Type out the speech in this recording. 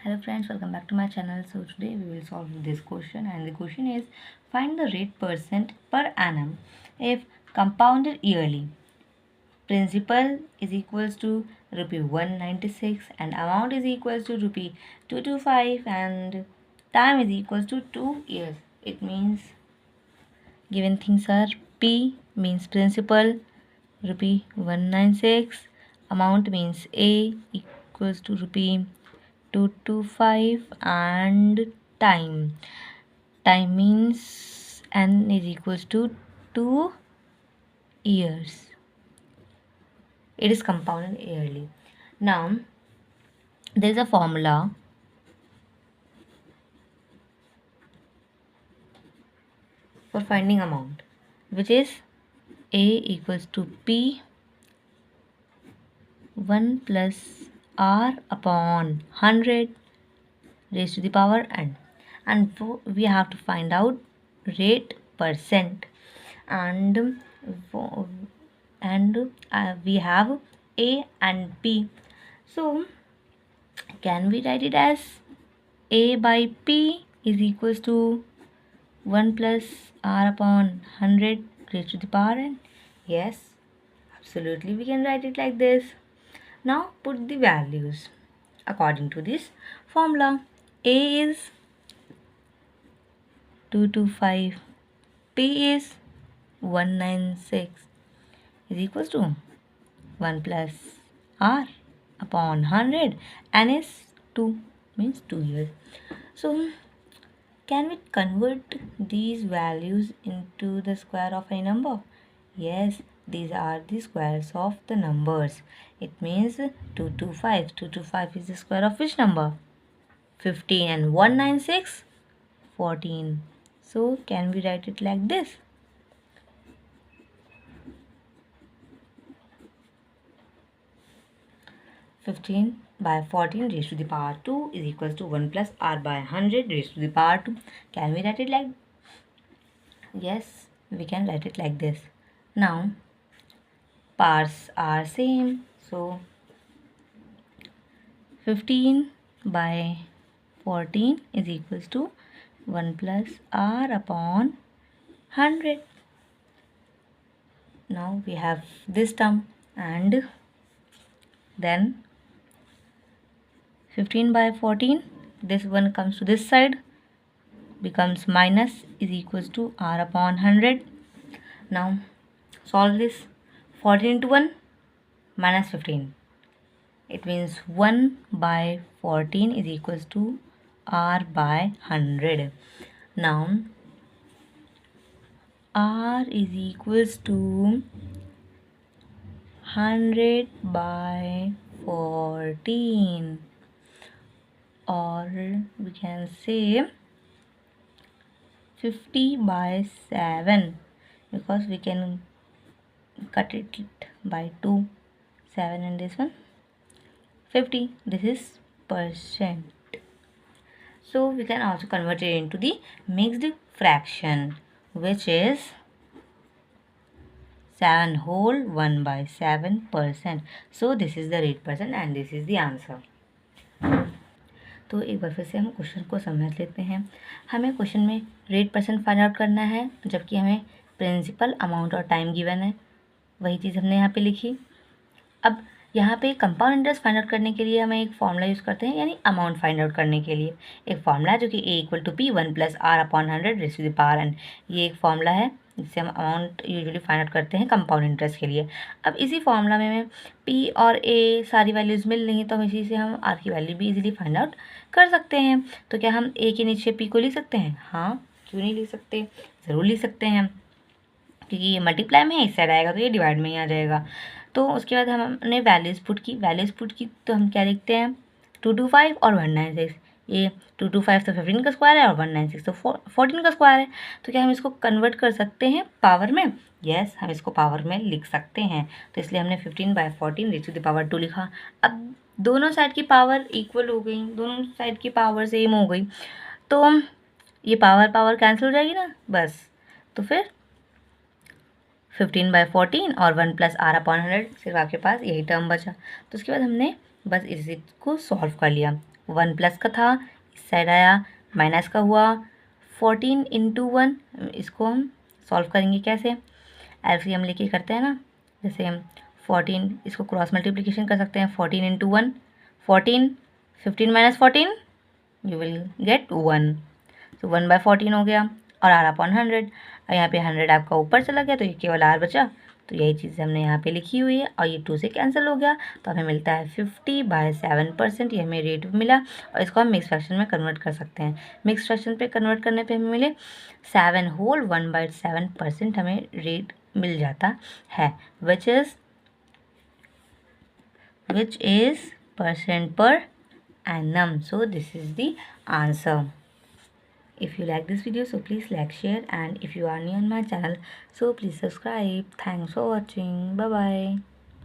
Hello friends, welcome back to my channel. So today we will solve this question, and the question is find the rate percent per annum if compounded yearly. Principal is equals to rupee 196 and amount is equals to rupee 225 and time is equals to 2 years. It means given things are P means principal rupee 196, amount means A equals to rupee 225 and time means n is equals to 2 years. It is compounded yearly. Now there is a formula for finding amount, which is A equals to P 1 plus R upon 100 raised to the power n, and we have to find out rate percent, and we have A and P. So can we write it as A by P is equals to 1 plus R upon 100 raised to the power n? Yes, absolutely we can write it like this. Now put the values according to this formula. A is 225, P is 196 is equals to 1 plus R upon 100, n is 2 means 2 years. So can we convert these values into the square of a number? Yes, these are the squares of the numbers. It means 225. 225 is the square of which number? 15, and 196 14. So can we write it like this? 15 by 14 raised to the power 2 is equals to 1 plus R by 100 raised to the power 2. Can we write it like? Yes, we can write it like this. Now powers are same, so 15 by 14 is equals to 1 plus R upon 100. Now we have this term, and then 15 by 14, this one comes to this side, becomes minus is equals to R upon 100. Now solve this. 14 into 1 minus 15. It means 1 by 14 is equals to R by 100. Now R is equals to 100 by 14, or we can say 50 by 7, because we can cut it by 2, 7 and this one 50. This is percent. So we can also convert it into the mixed fraction, which is 7 whole 1 by 7%. So this is the rate percent and this is the answer. तो एक बार फिर से हम question को समझ लेते हैं. हमें क्वेश्चन में रेट परसेंट फाइंड आउट करना है, जबकि हमें प्रिंसिपल, अमाउंट और टाइम गिवन है. वही चीज़ हमने यहाँ पे लिखी. अब यहाँ पे कंपाउंड इंटरेस्ट फाइंड आउट करने के लिए हमें एक फॉर्मूला यूज़ करते हैं, यानी अमाउंट फाइंड आउट करने के लिए एक फॉर्मूला है जो कि A equal to P 1 plus R upon 100 raise to the power n. ये एक फॉर्मूला है जिससे हम अमाउंट यूजुअली फाइंड आउट करते हैं कंपाउंड इंटरेस्ट के लिए. अब इसी फॉर्मूला में हमें पी और ए सारी वैल्यूज़ मिल रही हैं, तो हम इसी से हम आर की वैल्यू भी इजीली फाइंड आउट कर सकते हैं. तो क्या हम ए के नीचे पी को लिख सकते हैं? हाँ, क्यों नहीं लिख सकते, ज़रूर लिख सकते हैं, क्योंकि ये मल्टीप्लाई में है, इस साइड आएगा तो ये डिवाइड में ही आ जाएगा. तो उसके बाद हमने वैल्यूज़ पुट की, तो हम क्या लिखते हैं? 225 और 196. ये 225 तो 15 का स्क्वायर है और 196 तो 14 का स्क्वायर है. तो क्या हम इसको कन्वर्ट कर सकते हैं पावर में? यस, हम इसको पावर में लिख सकते हैं. तो इसलिए हमने 15 by 14 raise to the power 2 लिखा. अब दोनों साइड की पावर इक्वल हो गई, दोनों साइड की पावर सेम हो गई, तो ये पावर कैंसिल हो जाएगी ना, बस. तो फिर 15 बाय 14 और 1 प्लस आर अपॉन 100, सिर्फ आपके पास यही टर्म बचा. तो उसके बाद हमने बस इसी को सॉल्व कर लिया. 1 प्लस का था, इस साइड आया, माइनस का हुआ, 14 इंटू 1, इसको हम सॉल्व करेंगे कैसे, एलसीएम लेके करते हैं ना, जैसे हम 14, इसको क्रॉस मल्टीप्लिकेशन कर सकते हैं, 14 into 1, 14, 15 minus 14, you will get 1, तो 1/14 हो गया, और R अपॉन 100, और यहाँ पे 100 आपका ऊपर चला गया तो ये केवल R बचा, तो यही चीज़ हमने यहाँ पे लिखी हुई है, और ये 2 से कैंसिल हो गया, तो हमें मिलता है 50/7%, ये हमें रेट मिला, और इसको हम मिक्स फ्रैक्शन में कन्वर्ट कर सकते हैं। मिक्स फ्रैक्शन पे कन्वर्ट करने पे हमें मिले 7 होल 1/7% हमें रेट मिल जाता है, which is percent per annum. So this is the answer. If you like this video, so please like, share, and if you are new on my channel, so please subscribe. Thanks for watching. Bye bye.